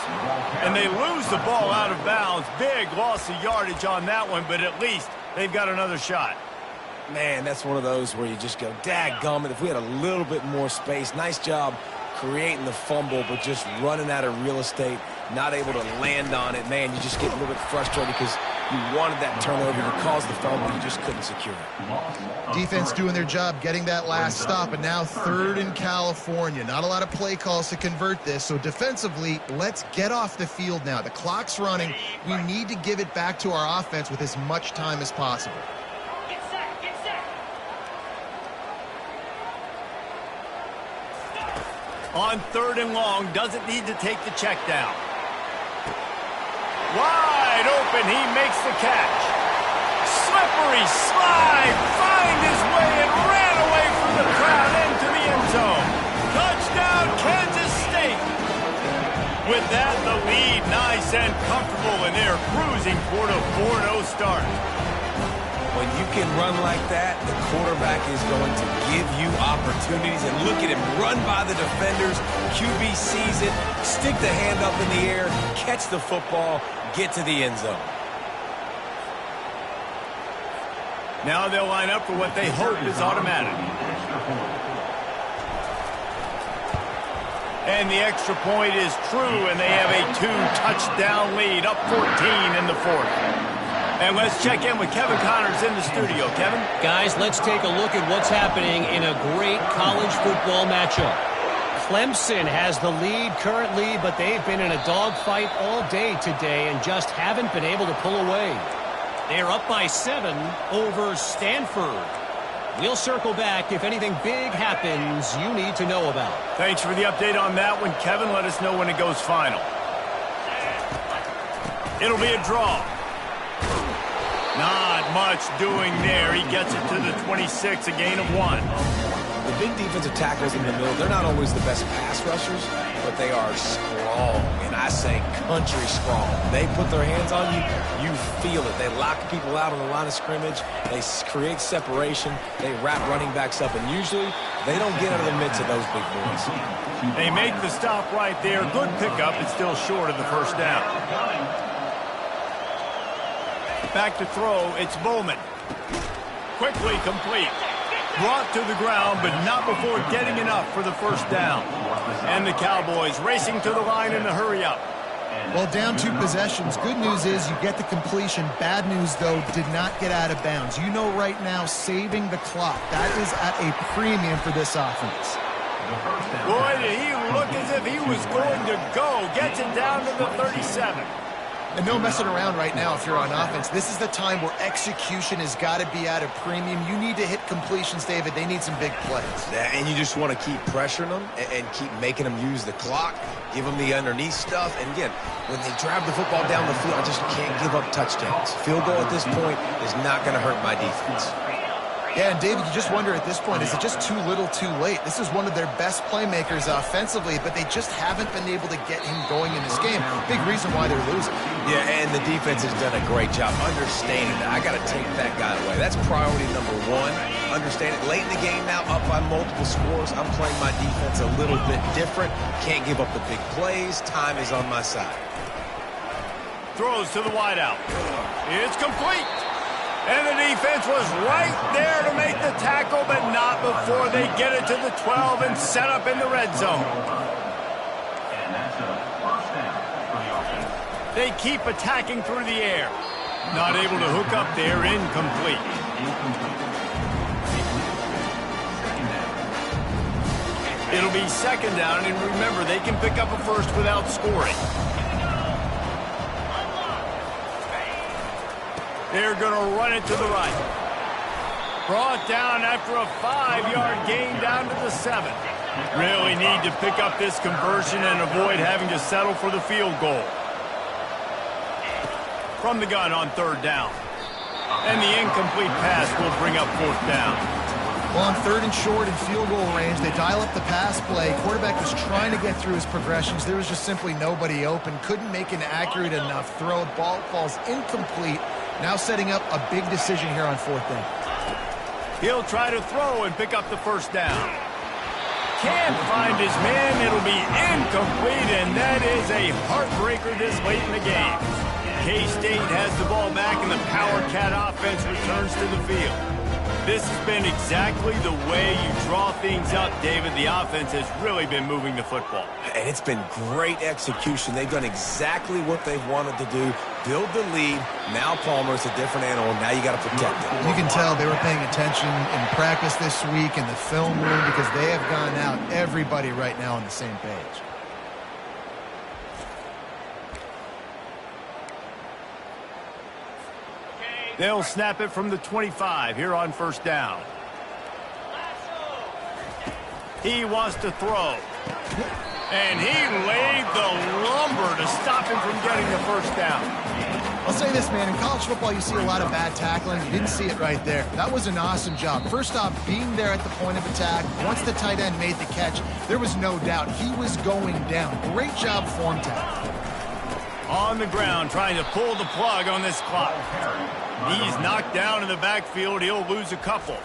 Speaker 1: And they lose the ball out of bounds. Big loss of yardage on that one, but at least they've got another shot.
Speaker 2: Man, that's one of those where you just go, dadgummit, if we had a little bit more space. Nice job creating the fumble, but just running out of real estate, not able to land on it. Man, you just get a little bit frustrated because you wanted that turnover. You caused the fumble. You just couldn't secure it.
Speaker 3: Defense doing their job, getting that last stop, and now 3rd in California. Not a lot of play calls to convert this, so defensively, let's get off the field now. The clock's running. We need to give it back to our offense with as much time as possible.
Speaker 1: On 3rd and long, doesn't need to take the check down. Wide open, he makes the catch. Slippery slide, find his way and ran away from the crowd into the end zone. Touchdown, Kansas State. With that, the lead nice and comfortable, and they're cruising toward a 4-0 start.
Speaker 2: When you can run like that, the quarterback is going to give you opportunities. And look at him run by the defenders. QB sees it, stick the hand up in the air, catch the football, get to the end zone.
Speaker 1: Now they'll line up for what they hope is automatic. And the extra point is true, and they have a 2-touchdown lead, up 14 in the fourth. And let's check in with Kevin Connors in the studio. Kevin?
Speaker 5: Guys, let's take a look at what's happening in a great college football matchup. Clemson has the lead currently, but they've been in a dogfight all day today and just haven't been able to pull away. They're up by 7 over Stanford. We'll circle back if anything big happens you need to know about.
Speaker 1: Thanks for the update on that one, Kevin. Let us know when it goes final. It'll be a draw. Not much doing there. He gets it to the 26, a gain of 1.
Speaker 2: The big defensive tackles in the middle, they're not always the best pass rushers, but they are strong, and I say country strong. They put their hands on you, you feel it. They lock people out on the line of scrimmage. They create separation. They wrap running backs up, and usually they don't get out of the midst of those big boys.
Speaker 1: They make the stop right there. Good pickup. It's still short of the first down. Back to throw. It's Bowman. Quickly complete. Brought to the ground, but not before getting enough for the first down. And the Cowboys racing to the line in a hurry-up.
Speaker 3: Well, down 2 possessions. Good news is you get the completion. Bad news, though, did not get out of bounds. You know right now, saving the clock. That is at a premium for this offense.
Speaker 1: Boy, did he look as if he was going to go. Gets it down to the 37.
Speaker 3: And no messing around right now if you're on offense. This is the time where execution has got to be at a premium. You need to hit completions, David. They need some big plays.
Speaker 2: And you just want to keep pressuring them and keep making them use the clock, give them the underneath stuff. And again, when they drive the football down the field, I just can't give up touchdowns. Field goal at this point is not going to hurt my defense.
Speaker 3: Yeah, and David, you just wonder at this point, is it just too little too late? This is one of their best playmakers offensively, but they just haven't been able to get him going in this game. Big reason why they're losing.
Speaker 2: Yeah, and the defense has done a great job understanding that I got to take that guy away. That's priority number 1. Understand it. Late in the game now, up by multiple scores. I'm playing my defense a little bit different. Can't give up the big plays. Time is on my side.
Speaker 1: Throws to the wideout. It's complete. And the defense was right there to make the tackle, but not before they get it to the 12 and set up in the red zone.
Speaker 6: And that's a first down for the offense.
Speaker 1: They keep attacking through the air. Not able to hook up there, incomplete. It'll be second down, and remember, they can pick up a first without scoring. They're going to run it to the right. Brought down after a 5-yard gain down to the 7. Really need to pick up this conversion and avoid having to settle for the field goal. From the gun on 3rd down. And the incomplete pass will bring up 4th down.
Speaker 3: Well, on 3rd and short and field goal range, they dial up the pass play. Quarterback was trying to get through his progressions. There was just simply nobody open. Couldn't make an accurate enough throw. Ball falls incomplete. Now setting up a big decision here on 4th down.
Speaker 1: He'll try to throw and pick up the first down. Can't find his man. It'll be incomplete, and that is a heartbreaker this late in the game. K-State has the ball back, and the Power Cat offense returns to the field. This has been exactly the way you draw things up, David. The offense has really been moving the football.
Speaker 2: And it's been great execution. They've done exactly what they've wanted to do. Build the lead. Now Palmer's a different animal. Now you got to protect him.
Speaker 3: You can tell they were paying attention in practice this week in the film room because they have gone out, everybody right now on the same page.
Speaker 1: They'll snap it from the 25 here on 1st down. He wants to throw. And he laid the lumber to stop him from getting the first down.
Speaker 3: I'll say this, man. In college football, you see a lot of bad tackling. You didn't see it right there. That was an awesome job. First off, being there at the point of attack. Once the tight end made the catch, there was no doubt he was going down. Great job form tackle.
Speaker 1: On the ground, trying to pull the plug on this clock. He's knocked down in the backfield. He'll lose a couple.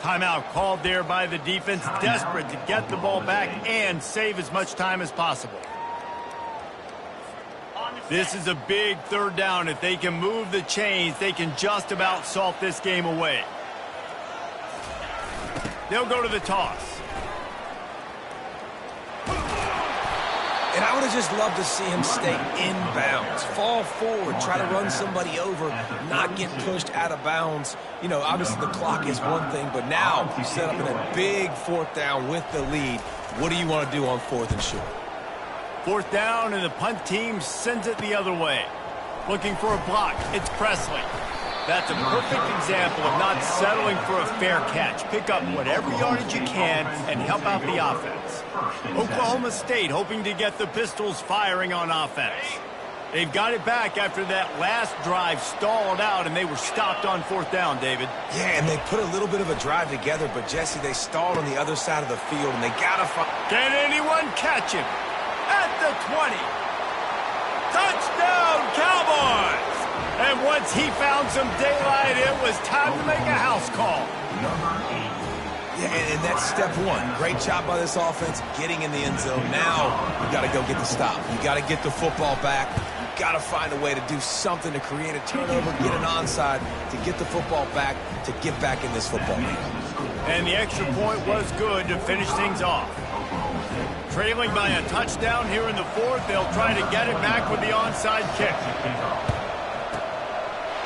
Speaker 1: Timeout called there by the defense, desperate to get the ball back and save as much time as possible. On the This is a big third down. If they can move the chains, they can just about salt this game away. They'll go to the toss.
Speaker 2: And I would have just loved to see him stay in bounds, fall forward, try to run somebody over, not get pushed out of bounds. You know, obviously the clock is one thing, but now you set up in a big fourth down with the lead. What do you want to do on 4th and short?
Speaker 1: 4th down, and the punt team sends it the other way. Looking for a block. It's Presley. That's a perfect example of not settling for a fair catch. Pick up whatever yardage you can and help out the offense. Oklahoma State hoping to get the Pistols firing on offense. They've got it back after that last drive stalled out, and they were stopped on 4th down, David.
Speaker 2: Yeah, and they put a little bit of a drive together, but, Jesse, they stalled on the other side of the field, and they got to find...
Speaker 1: Can anyone catch him? At the 20. Touchdown, Cowboys! And once he found some daylight, it was time to make a house call.
Speaker 2: Yeah, and that's step one. Great job by this offense getting in the end zone. Now you got to go get the stop. You got to get the football back. You got to find a way to do something to create a turnover, get an onside, to get the football back, to get back in this football game.
Speaker 1: And the extra point was good to finish things off. Trailing by a touchdown here in the 4th, they'll try to get it back with the onside kick.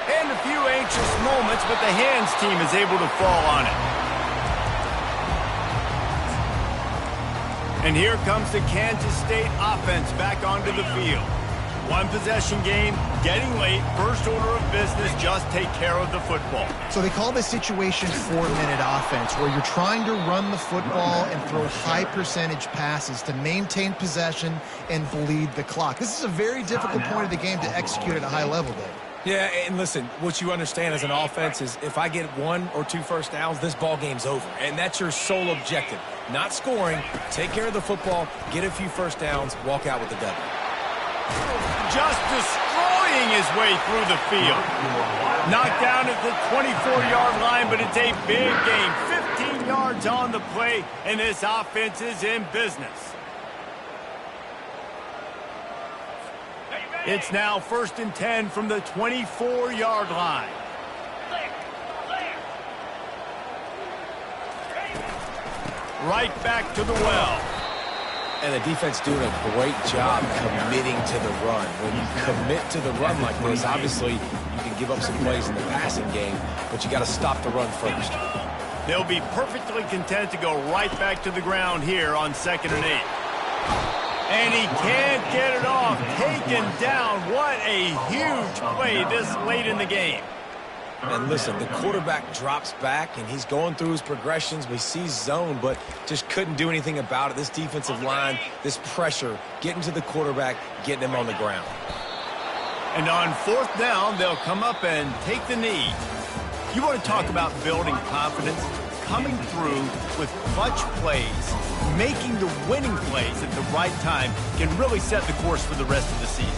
Speaker 1: And a few anxious moments, but the hands team is able to fall on it. And here comes the Kansas State offense back onto the field. One possession game, getting late, first order of business, just take care of the football.
Speaker 3: So they call this situation 4-minute offense, where you're trying to run the football and throw high percentage passes to maintain possession and bleed the clock. This is a very difficult point of the game to execute at a high level, Dave.
Speaker 2: Yeah, and listen, what you understand as an offense is if I get 1 or 2 first downs, this ball game's over. And that's your sole objective. Not scoring, take care of the football, get a few first downs, walk out with the W.
Speaker 1: Just destroying his way through the field. Knocked down at the 24-yard line, but it's a big game. 15 yards on the play, and this offense is in business. It's now 1st and 10 from the 24-yard line. Right back to the well.
Speaker 2: And the defense doing a great job committing to the run. When you commit to the run like this, obviously you can give up some plays in the passing game, but you got to stop the run first.
Speaker 1: They'll be perfectly content to go right back to the ground here on 2nd and 8. And he can't get it off. Taken down. What a huge play this late in the game.
Speaker 2: And listen, the quarterback drops back, and he's going through his progressions. We see zone, but just couldn't do anything about it. This defensive line, this pressure, getting to the quarterback, getting him on the ground.
Speaker 1: And on 4th down, they'll come up and take the knee. You want to talk about building confidence? Coming through with clutch plays, making the winning plays at the right time can really set the course for the rest of the season.